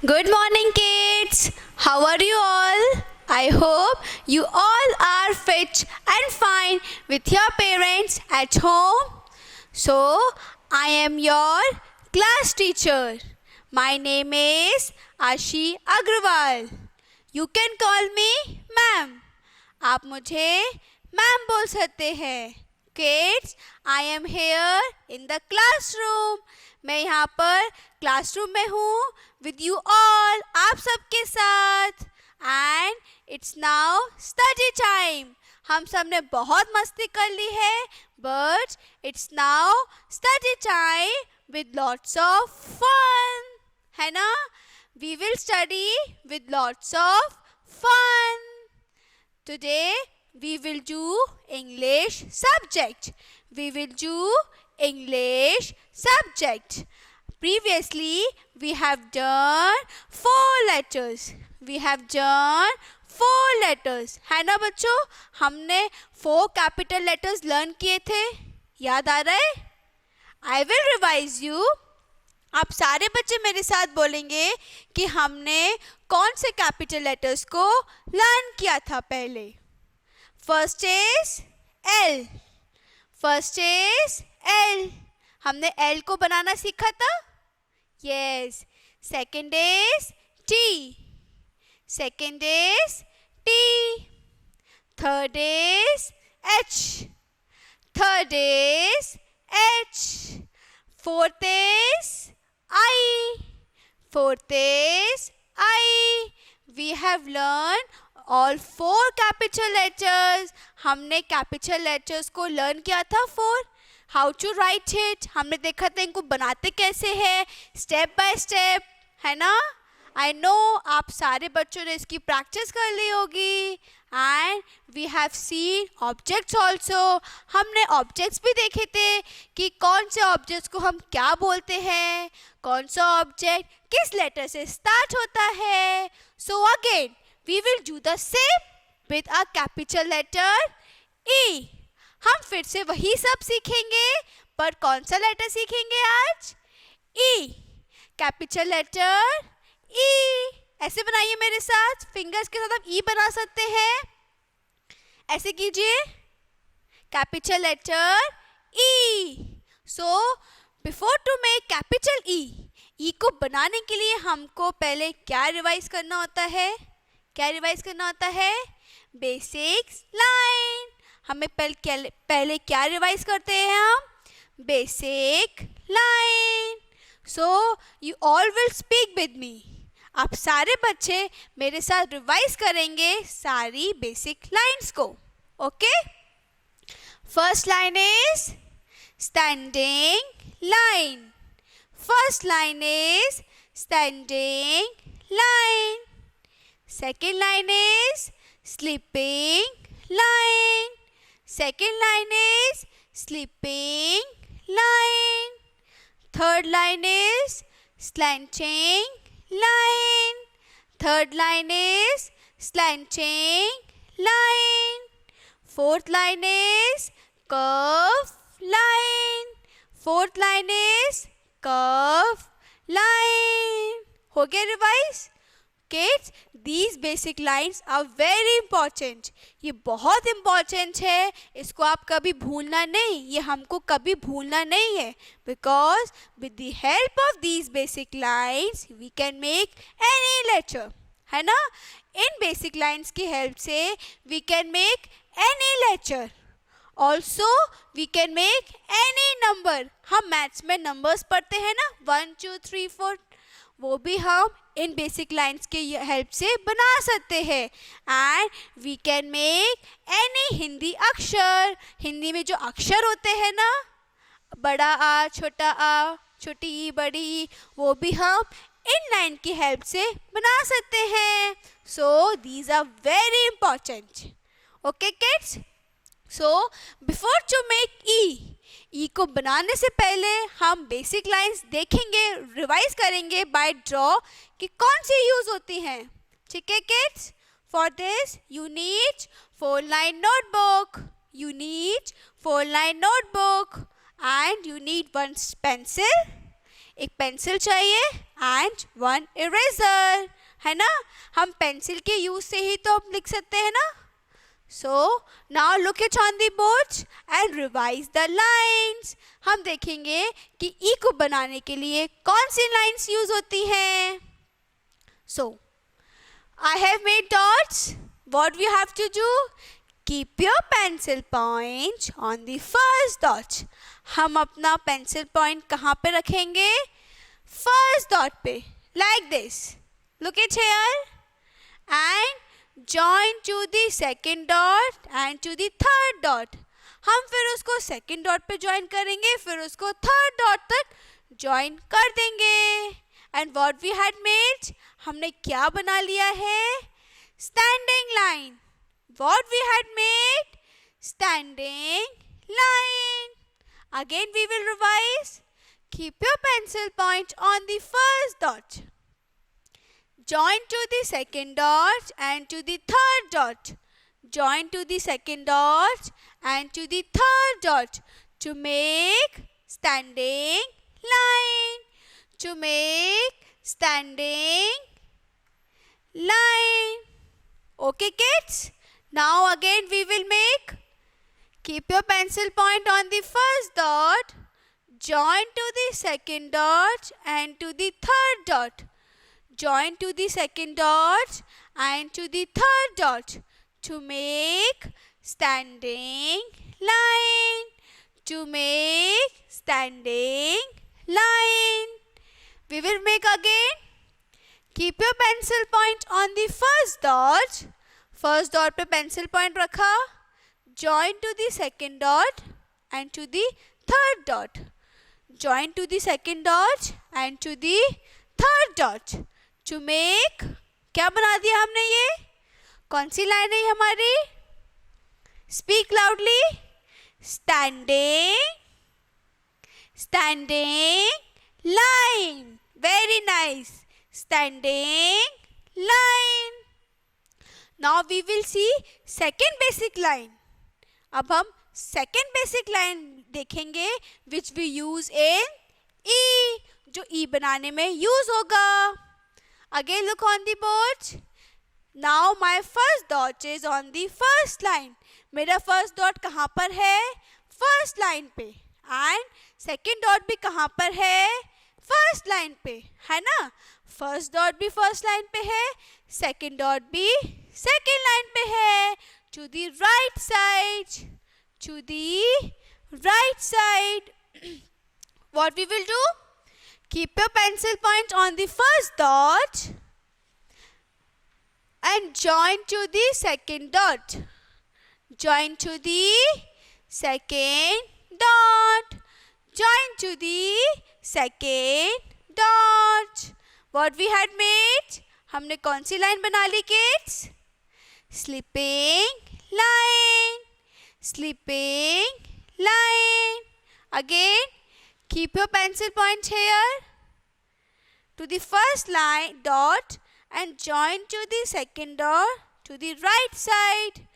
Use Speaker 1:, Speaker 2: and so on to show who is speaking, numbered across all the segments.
Speaker 1: Good morning, kids. How are you all? I hope you all are fit and fine with your parents at home. So, I am your class teacher. My name is Ashi Agrawal. You can call me ma'am. आप मुझे ma'am बोल सकते हैं. Kids, I am here in the classroom. मैं यहाँ पर classroom में हूँ with you all, आप सबके साथ. And it's now study time. हम सब ने बहुत मस्ती कर ली है, but it's now study time with lots of fun. है ना? We will study with lots of fun. Today we will do English subject. We will do English subject. Previously we have done 4 letters. We have done 4 letters. है ना बच्चों? हमने 4 capital letters learn किए थे. याद आ रहा है? I will revise you. आप सारे बच्चे मेरे साथ बोलेंगे कि हमने कौन से कैपिटल लेटर्स को लर्न किया था पहले. First is L. First is L. हमने एल को बनाना सीखा था. Yes. Second is T. Second is T. Third is H. Third is H. Fourth is I. Fourth is I. We have learned all 4 capital letters. हमने capital letters को learn किया था 4. How to write it. हमने देखा था इनको बनाते कैसे हैं, step by step, है ना? I know आप सारे बच्चों ने इसकी practice कर ली होगी. And we have seen objects also. हमने objects भी देखे थे कि कौन से objects को हम क्या बोलते हैं, कौन सा object किस letter से start होता है. So again we will do the same with a capital letter E. हम फिर से वही सब सीखेंगे, पर कौन सा letter सीखेंगे आज? E. Capital letter E. ऐसे बनाइए मेरे साथ. फिंगर्स के साथ आप ई बना सकते हैं. ऐसे कीजिए. Capital letter E. So before to make capital E, E को बनाने के लिए हमको पहले क्या रिवाइज करना होता है? क्या रिवाइज करना होता है? Basics line. हमें पहले क्या रिवाइज करते हैं हम? Basic line. So you all will speak with me. आप सारे बच्चे मेरे साथ रिवाइज करेंगे सारी बेसिक लाइंस को. Okay? First line is standing line. First line is standing line. Second line is sleeping line. Second line is sleeping line. Third line is slanting line. Third line is slanting line. Fourth line is curve line. Fourth line is curve line. हो गया revise? Kids, these basic lines are very important. ये बहुत important है. इसको आप कभी भूलना नहीं. ये हमको कभी भूलना नहीं है. Because with the help of these basic lines, we can make any letter. है ना? इन basic lines की help से we can make any letter. Also, we can make any number. हम मैथ्स में numbers पढ़ते हैं ना? 1, 2, 3, 4. वो भी हम इन बेसिक लाइंस के हेल्प से बना सकते हैं. And we can make any Hindi अक्षर. हिंदी में जो अक्षर होते हैं ना, बड़ा आ, छोटा आ, छोटी ई, बड़ी ई, वो भी हम इन लाइन की हेल्प से बना सकते हैं. So these are very important. Okay kids? So before to make E, E को बनाने से पहले हम बेसिक लाइंस देखेंगे, रिवाइज करेंगे बाय ड्रॉ कि कौन सी यूज होती हैं. ठीक है kids? For this you need 4 line notebook. You need 4 line notebook and you need 1 pencil, एक पेंसिल चाहिए एंड वन इरेजर, है ना। हम पेंसिल के यूज से ही तो हम लिख सकते हैं ना। So now look it on the board and revise the lines. हम देखेंगे कि ई को बनाने के लिए कौन सी लाइंस यूज होती हैं। सो I have made dots. What we have to do? Keep your pencil point on the first dot. हम अपना pencil point कहाँ पे रखेंगे? First dot पे, like this. Look at here. And join to the second dot and to the third dot. हम फिर उसको second dot पे join करेंगे, फिर उसको third dot तक join कर देंगे. And what we had made? हमने क्या बना लिया है? Standing line. What we had made? Standing line. Again we will revise. Keep your pencil point on the first dot. Join to the second dot and to the third dot. Join to the second dot and to the third dot to make standing line. To make standing line. Okay kids, now again we will make. Keep your pencil point on the first dot, join to the second dot and to the third dot, join to the second dot and to the third dot to make standing line. To make standing line. We will make again. Keep your pencil point on the first dot. First dot पे pencil point रखा. Join to the second dot and to the third dot. Join to the second dot and to the third dot. To make, क्या बना दिया हमने ये? कौन सी line है हमारी? Speak loudly. Standing. Standing line. Very nice. Standing line. Now we will see second basic line. अब हम second basic line देखेंगे which we use in E, जो E बनाने में use होगा. Again look on the board. Now my first dot is on the first line. मेरा first dot कहाँ पर है? First line पे. And second dot भी कहाँ पर है? फर्स्ट लाइन पे, है ना. फर्स्ट डॉट भी फर्स्ट लाइन पे है, सेकंड डॉट भी सेकंड लाइन पे है. To the right side, to the right side. What we will do? Keep your pencil point on the first dot and join to the second dot. Join to the second dot. Join to the second dot. What we had made? हमने कौन सी line बना ली kids? Slipping line. Slipping line. Again, keep your pencil point here. To the first line dot and join to the second dot to the right side.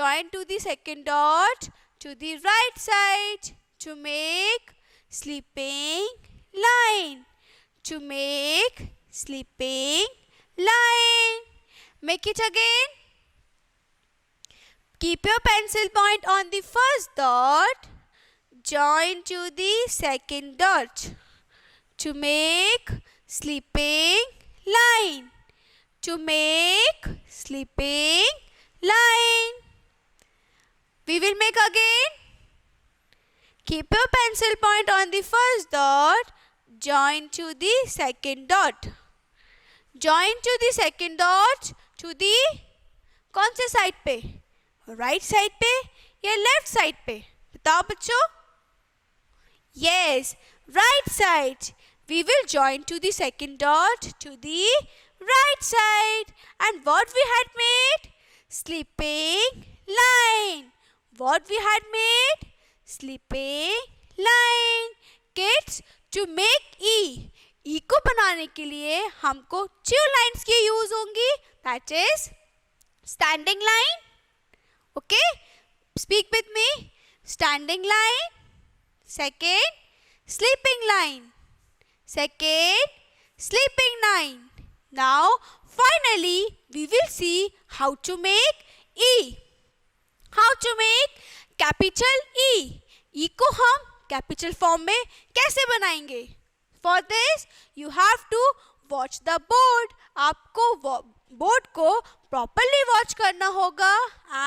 Speaker 1: Join to the second dot to the right side. To make sleeping line. To make sleeping line. Make it again. Keep your pencil point on the first dot. Join to the second dot. To make sleeping line. To make sleeping line. We will make again. Keep your pencil point on the first dot. Join to the second dot. Join to the second dot to the कौन से side पे? Right side पे या left side पे? बताओ बच्चों. Yes, right side. We will join to the second dot to the right side. And what we had made? Sleeping line. What we had made? Sleeping line. Kids, to make E, E को बनाने के लिए हमको 2 lines की use होंगी. That is standing line. Okay, speak with me. Standing line. Second, sleeping line. second sleeping line. Now finally we will see how to make E. How to make capital E. E को हम capital form में कैसे बनाएंगे? For this you have to watch the board. आपको board को properly watch करना होगा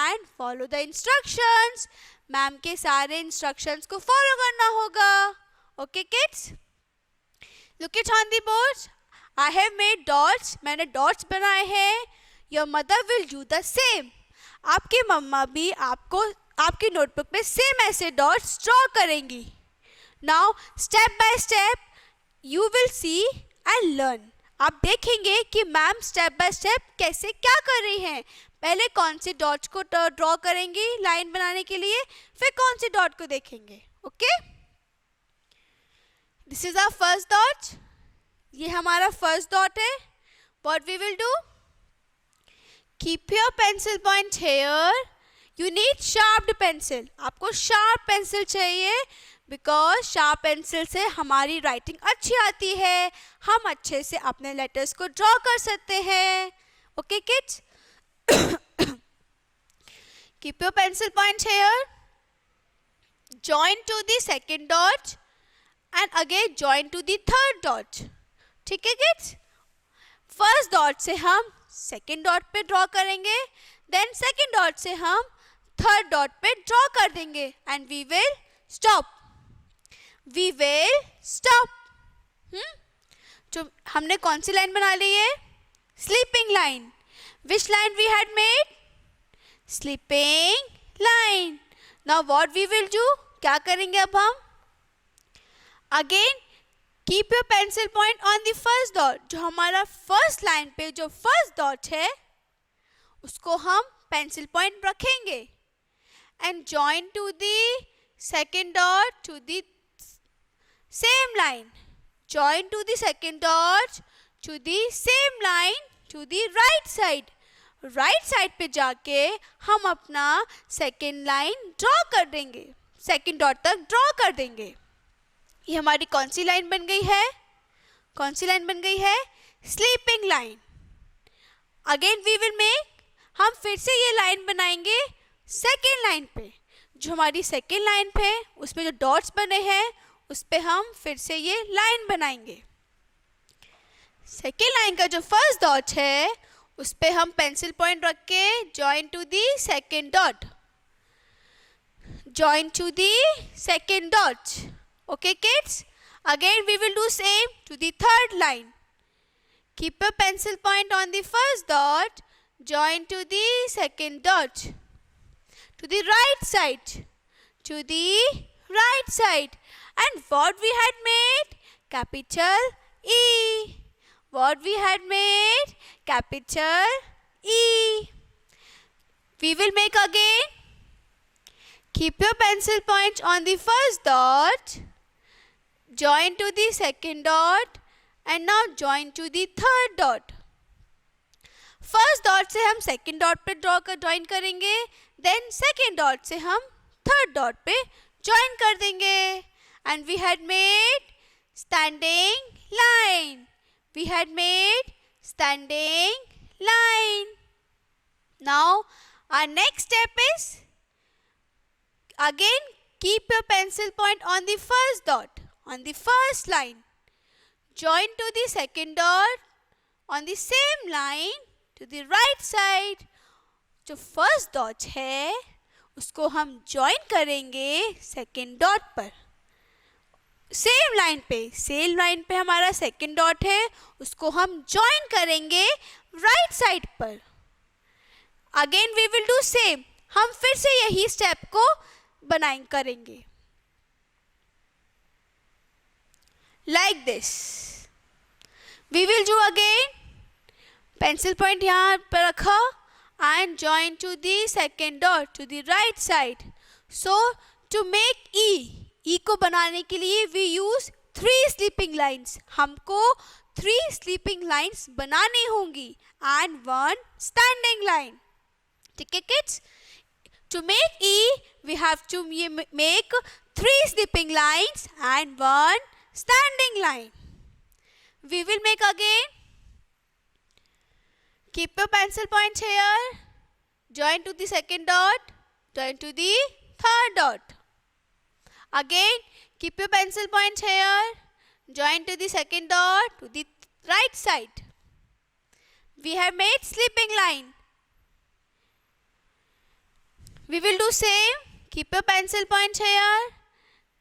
Speaker 1: and follow the instructions. Ma'am के सारे इंस्ट्रक्शंस को फॉलो करना होगा. Okay kids, look it on the board. I have made dots. मैंने डॉट्स बनाए हैं. Your mother will do the same. आपकी मम्मा भी आपको आपकी नोटबुक पे सेम ऐसे डॉट्स ड्रॉ करेंगी. Now step by step you will see and learn. आप देखेंगे कि मैम स्टेप बाय स्टेप कैसे क्या कर रही हैं. पहले कौन से डॉट्स को ड्रॉ करेंगी लाइन बनाने के लिए, फिर कौन से डॉट को देखेंगे. Okay, this is our first dot. ये हमारा फर्स्ट डॉट है. What we will do, keep your pencil point here. You need sharped pencil. आपको शार्प पेंसिल चाहिए बिकॉज शार्प पेंसिल से हमारी राइटिंग अच्छी आती है. हम अच्छे से अपने लेटर्स को ड्रॉ कर सकते हैं. Okay kids, keep your pencil point here. Join to the second dot and again join to the third dot. ठीक है किड्स, फर्स्ट डॉट से हम सेकेंड डॉट पे ड्रॉ करेंगे, देन सेकेंड डॉट से हम थर्ड डॉट पे ड्रॉ कर देंगे and we will stop. We will stop. तो हमने कौन सी लाइन बना ली है? Sleeping line. Which line we had made? Sleeping line. Now what we will do? क्या करेंगे अब हम? Again keep your pencil point on the first dot. जो हमारा first line पे जो first dot है उसको हम pencil point रखेंगे and join to the second dot to the same line. Join to the second dot to the same line to the right side. Right side पे जाके हम अपना second line draw कर देंगे, second dot तक draw कर देंगे. ये हमारी कौन सी लाइन बन गई है? कौन सी लाइन बन गई है? Sleeping line. Again we will make, हम फिर से ये लाइन बनाएंगे second line पे. जो हमारी second line पे उसमें जो dots बने हैं उस पे हम फिर से ये लाइन बनाएंगे. सेकेंड लाइन का जो फर्स्ट डॉट है उस पे हम पेंसिल पॉइंट रख के join to the second dot. Join to the second dot. Okay kids, again we will do same to the third line. Keep your pencil point on the first dot, join to the second dot to the right side, to the right side. And what we had made? Capital E. What we had made? Capital E. We will make again. Keep your pencil point on the first dot. Join to the second dot. And now join to the third dot. First dot से हम second dot पे join करेंगे. Then second dot से हम third dot पे join कर देंगे. And we had made standing line. We had made standing line. Now our next step is again keep your pencil point on the first dot, on the first line. Join to the second dot on the same line to the right side. जो first dot है उसको हम join करेंगे second dot पर. Same line पे हमारा second dot है उसको हम ज्वाइन करेंगे राइट साइड पर. Again we will do same. हम फिर से यही स्टेप को करेंगे like this. We will do again. Pencil point यहाँ पर रखा and join to the second dot to the right side. So to make E को बनाने के लिए वी यूज 3 स्लीपिंग लाइन्स. हमको 3 स्लीपिंग लाइन्स बनानी होंगी एंड 1 स्टैंडिंग लाइन. ठीक है kids, to make E we have to make 3 sleeping lines and 1 standing line. we will make again. Keep your pencil point here. Join to the second dot. Join to the third dot. Again, keep your pencil point here. Join to the second dot to the right side. We have made sleeping line. We will do same. Keep your pencil point here.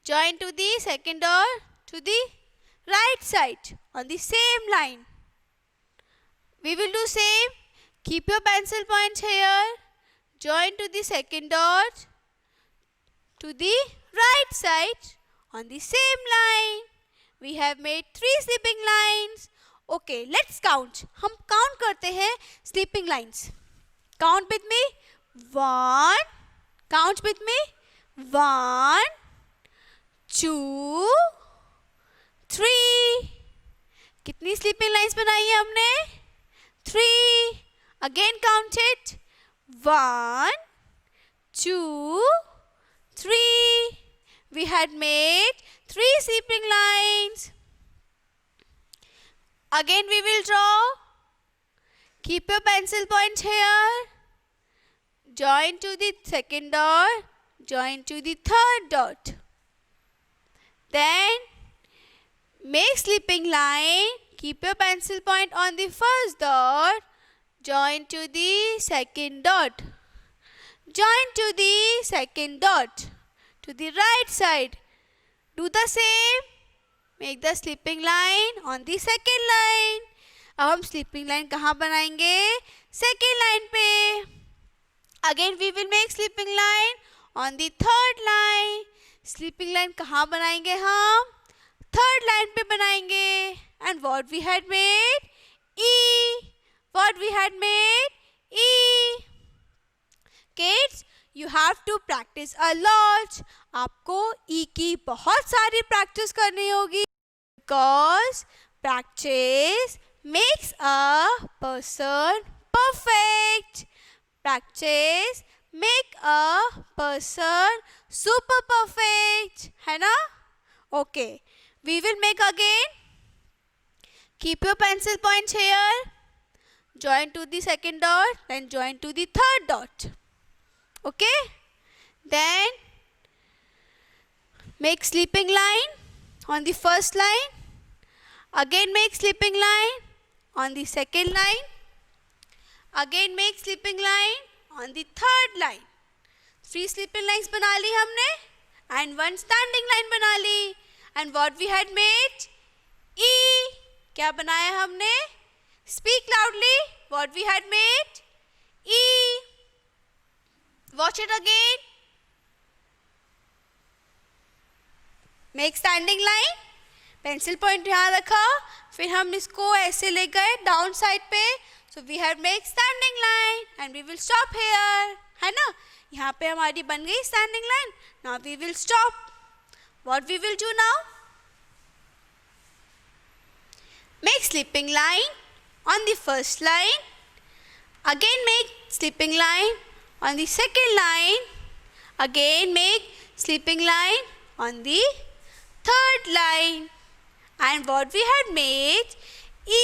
Speaker 1: Join to the second dot to the right side on the same line. We will do same. Keep your pencil point here. Join to the second dot to the right side on the same line. We have made 3 sleeping lines. Okay, let's count. हम count करते हैं sleeping lines. Count with me. 1. Count with me. 1, 2, 3. कितनी sleeping lines बनाई है हमने? 3. Again count it. 1, 2, 3. We had made 3 sleeping lines. Again we will draw. Keep your pencil point here. Join to the second dot. Join to the third dot. Then make sleeping line. Keep your pencil point on the first dot. Join to the second dot. Join to the second dot. To the right side. Do the same. Make the sleeping line on the second line. अब हम sleeping line कहाँ बनाएंगे? Second line पे. Again we will make sleeping line on the third line. Sleeping line कहाँ बनाएंगे हम? Third line पे बनाएंगे. And what we had made? E. What we had made? E. Kids, you have to practice a lot. आपको E की बहुत सारी practice करनी होगी. Because practice makes a person perfect. Practice make a person super perfect. है ना? Okay. We will make again. Keep your pencil point here. Join to the second dot. Then join to the third dot. Okay? Then make sleeping line on the first line. Again make sleeping line on the second line. Again make sleeping line on the third line. 3 sleeping lines बना ली हमने and 1 standing line बना ली. And what we had made? E. क्या बनाया हमने? Speak loudly. What we had made? E. Watch it again. Make standing line. Pencil point यहाँ रखा. फिर हम इसको ऐसे ले गए down side पे. So we have make standing line and we will stop here. है ना? यहाँ पे हमारी बन गई standing line. Now we will stop. What we will do now? Make sleeping line on the first line. Again make sleeping line on the second line. Again make sleeping line on the third line. And what we had made? E.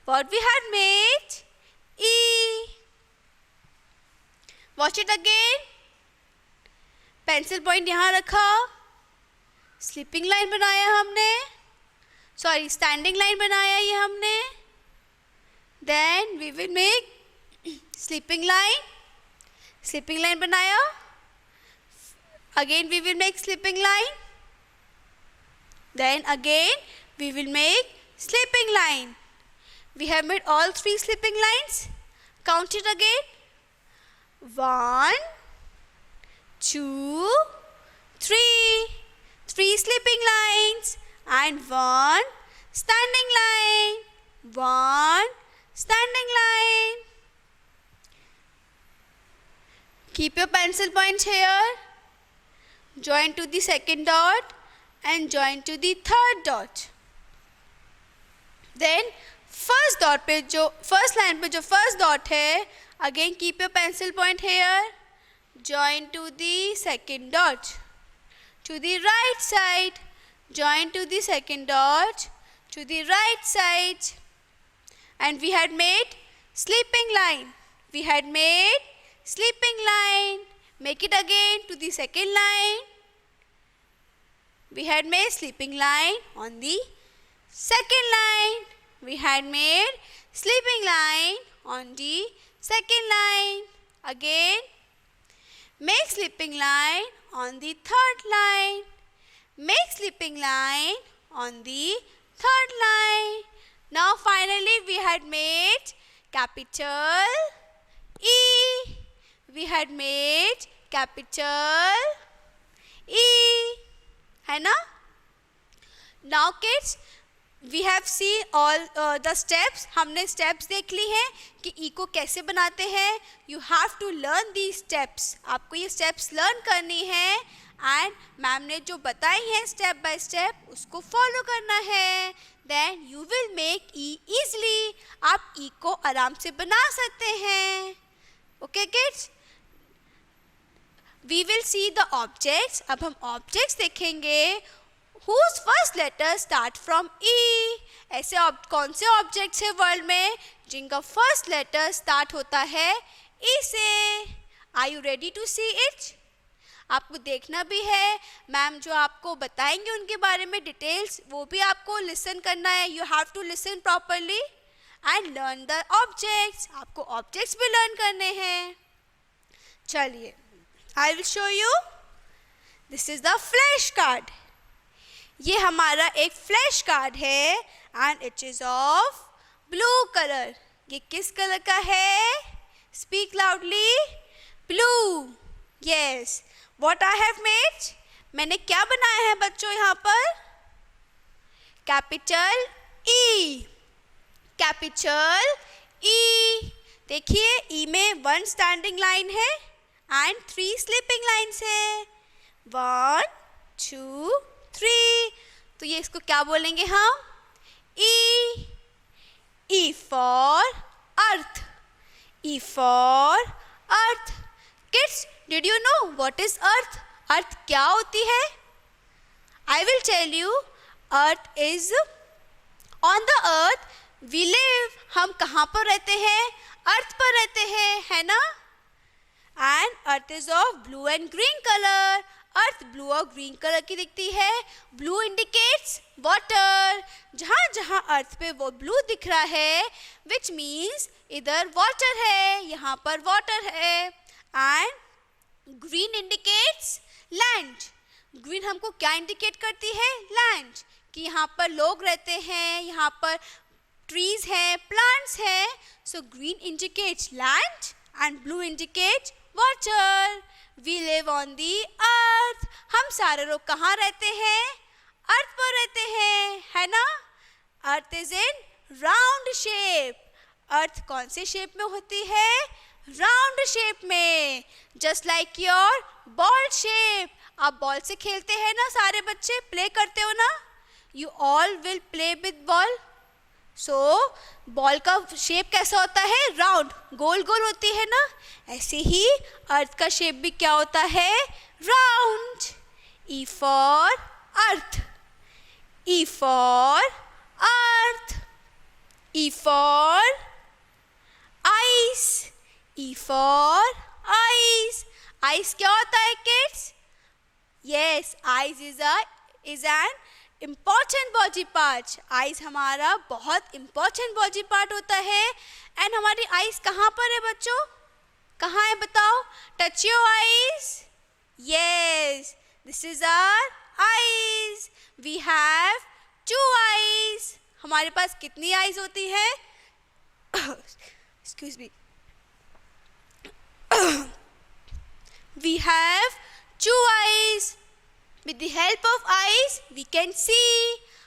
Speaker 1: What we had made? E. Watch it again. Pencil point यहाँ रखा. Sleeping line बनाया हमने. Sorry, standing line बनाया ये हमने. Then we will make sleeping line. Sleeping line बनाया. Again we will make sleeping line. Then again we will make sleeping line. We have made all 3 sleeping lines. Count it again. 1, 2, 3. 3 sleeping lines and 1 standing line. 1 standing line. Keep your pencil point here. Join to the second dot and join to the third dot. Then first dot पे जो first line पे जो first dot है, again keep your pencil point here. Join to the second dot. To the right side, join to the second dot. to the right side. And we had made sleeping line. We had made sleeping line. Make it again to the second line. We had made sleeping line on the second line. We had made sleeping line on the second line. Again, make sleeping line on the third line. Make sleeping line on the third line. Now finally we had made capital E. We had made capital E. है ना? Now kids, we have seen all the steps. हमने steps देख ली हैं कि E को कैसे बनाते हैं. You have to learn these steps. आपको ये steps learn करनी है and मैम ने जो बताई हैं step by step उसको follow करना है. Then you will make E easily. आप E को आराम से बना सकते हैं. Okay kids? We will see the objects. अब हम objects देखेंगे. Whose first letter start from E? ऐसे कौन से objects है वर्ल्ड में जिनका first letter start होता है E से? Are you ready to see it? आपको देखना भी है. मैम जो आपको बताएंगे उनके बारे में डिटेल्स वो भी आपको लिसन करना है. You have to listen properly and learn the objects. आपको objects भी learn करने हैं. चलिए, I will show you. This is the flash card. ये हमारा एक फ्लैश कार्ड है and it is of blue color. ये किस कलर का है? Speak loudly. Blue. Yes. What I have made? मैंने क्या बनाया है बच्चों यहाँ पर? Capital E. Capital E. देखिए E में 1 स्टैंडिंग लाइन है and 3 स्लीपिंग लाइन्स है. 1, 2, 3. तो ये इसको क्या बोलेंगे हम? E. E for earth. E for earth. Kids, did you know what is earth? Earth क्या होती है? I will tell you. Earth is on the earth we live. हम कहाँ पर रहते हैं? अर्थ पर रहते हैं, है ना? And earth is of blue and green color. Earth blue और ग्रीन कलर की दिखती है. Blue indicates water. जहाँ जहाँ अर्थ पे वो ब्लू दिख रहा है विच मीन्स इधर वाटर है, यहाँ पर वाटर है. And green indicates land. Green हमको क्या इंडिकेट करती है? लैंड. कि यहाँ पर लोग रहते हैं, यहाँ पर ट्रीज हैं, प्लांट्स हैं. So green indicates land and blue indicates water. We live on the earth. हम सारे लोग कहाँ रहते हैं? अर्थ पर रहते हैं, है ना? Earth is in round shape. Earth कौन से शेप में होती है? राउंड शेप में. Just like your ball shape. आप बॉल से खेलते हैं ना सारे बच्चे, प्ले करते हो ना? You all will play with ball. So ball का शेप कैसा होता है? राउंड, गोल गोल होती है ना? ऐसे ही अर्थ का शेप भी क्या होता है? Round. E for earth. E for earth. E for ice. E for ice. Ice क्या होता है kids? Yes, ice is an important body part. Eyes हमारा बहुत इम्पॉर्टेंट बॉडी पार्ट होता है. एंड हमारी आइज कहाँ पर है बच्चों? कहाँ है बताओ? Touch your eyes. Yes, this is our eyes. We have 2 eyes. हमारे पास कितनी आइज होती है? Excuse me. We have 2 eyes. With the help of eyes, we can see.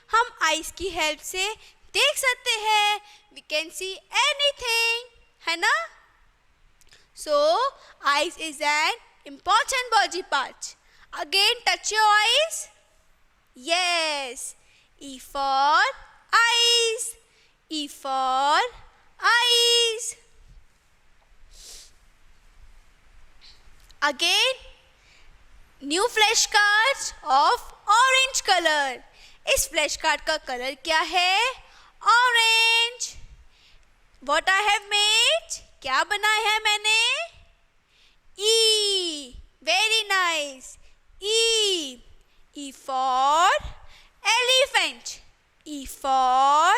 Speaker 1: हम eyes की help से देख सकते हैं. We can see anything, है ना? So, eyes is an important body part. Again, touch your eyes. Yes. E for eyes. E for eyes. Again, new flashcards of orange color. इस flash card का colour क्या है? Orange. What I have made? क्या बनाया है मैंने? E. Very nice. E. E for elephant. E for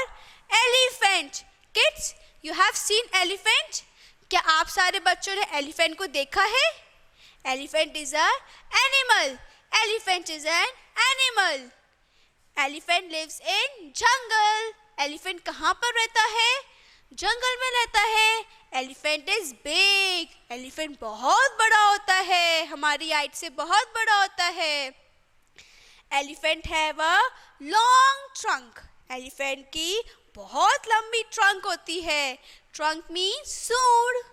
Speaker 1: elephant. Kids, you have seen elephant? क्या आप सारे बच्चों ने elephant को देखा है? Elephant is an animal. Elephant is an animal. Elephant lives in jungle. Elephant कहाँ पर रहता है? जंगल में रहता है. Elephant is big. Elephant बहुत बड़ा होता है, हमारी हाइट से बहुत बड़ा होता है. Elephant have a long trunk. Elephant की बहुत लंबी trunk होती है. Trunk means सूंड.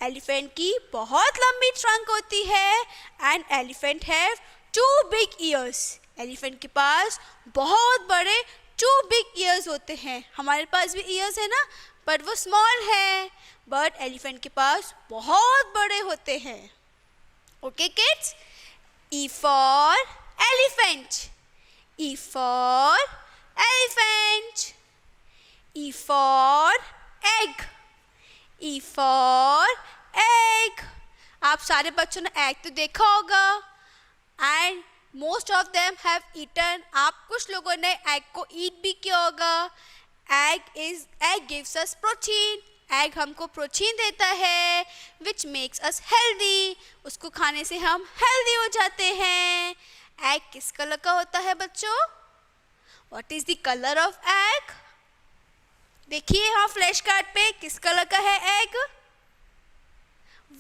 Speaker 1: Elephant की बहुत लंबी trunk होती है. And elephant have 2 big ears. Elephant के पास बहुत बड़े 2 big ears होते हैं. हमारे पास भी ears है ना, पर वो small है. But elephant के पास बहुत बड़े होते हैं. Okay kids? E for elephant. E for elephant. E for egg. E for egg. आप सारे बच्चों ने egg तो देखा होगा. And most of them have eaten. आप कुछ लोगों ने egg को eat भी किया होगा. Egg gives us protein. Egg हमको प्रोटीन देता है, which makes us healthy. उसको खाने से हम healthy हो जाते हैं. Egg किस कलर का होता है बच्चों? What is the color of egg? देखिए हाँ फ्लैश कार्ड पे किस कलर का है egg?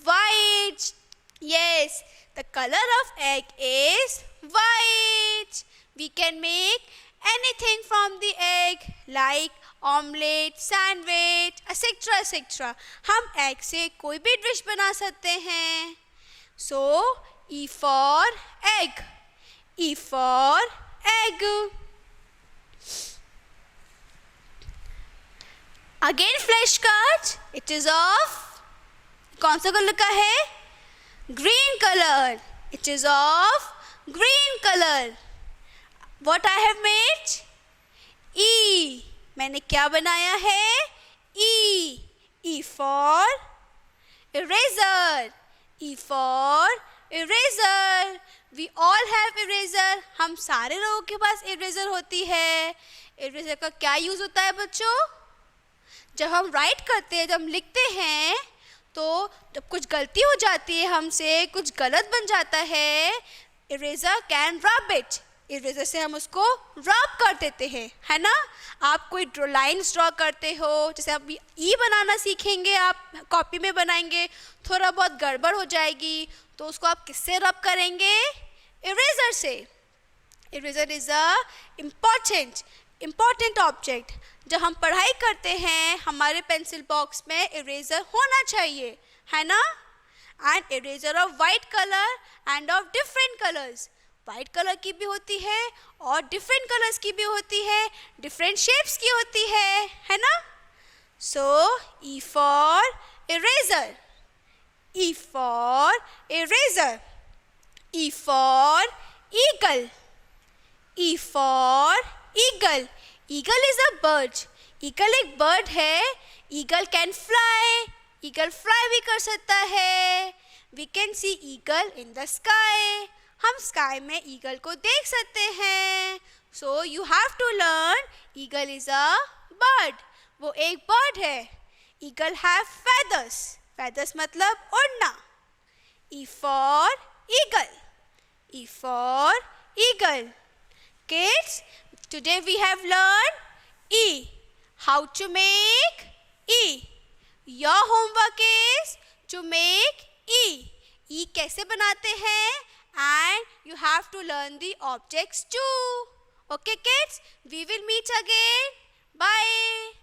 Speaker 1: White. Yes, the color of egg is white. We can make anything from the egg like omelette, sandwich, etc. etc. हम egg से कोई भी डिश बना सकते हैं. So E for egg. E for egg. Again flashcard. It is of कौन सा colour का है? Green color. It is of green color. What I have made? E. मैंने क्या बनाया है? E. E for eraser. E for eraser. We all have eraser. हम सारे लोगों के पास eraser होती है. eraser का क्या यूज़ होता है बच्चों? जब हम राइट करते हैं, जब हम लिखते हैं, तो जब कुछ गलती हो जाती है हमसे, कुछ गलत बन जाता है, eraser can rub it. Eraser से हम उसको रब कर देते हैं, है ना. आप कोई लाइन्स ड्रॉ करते हो, जैसे आप ई बनाना सीखेंगे, आप कॉपी में बनाएंगे, थोड़ा बहुत गड़बड़ हो जाएगी, तो उसको आप किससे रब करेंगे? इरेजर से. Eraser is a important object. जब हम पढ़ाई करते हैं, हमारे पेंसिल बॉक्स में इरेजर होना चाहिए, है ना. And eraser of white colour end of different colours. White colour की भी होती है और डिफरेंट कलर्स की भी होती है, डिफरेंट शेप्स की होती है ना. So E for eraser. E for eraser. E for eagle. E for eagle. Eagle is a bird. Eagle एक बर्ड है. Eagle can fly. Eagle fly भी कर सकता है. We can see eagle in the sky. हम sky में eagle को देख सकते हैं. So you have to learn eagle is a bird. वो एक बर्ड है. Eagle have feathers. फेदर्स मतलब उड़ना. ई for eagle. E for eagle. Kids, today we have learned E. How to make E. Your homework is to make E. E कैसे बनाते हैं? And you have to learn the objects too. Okay kids, we will meet again. Bye.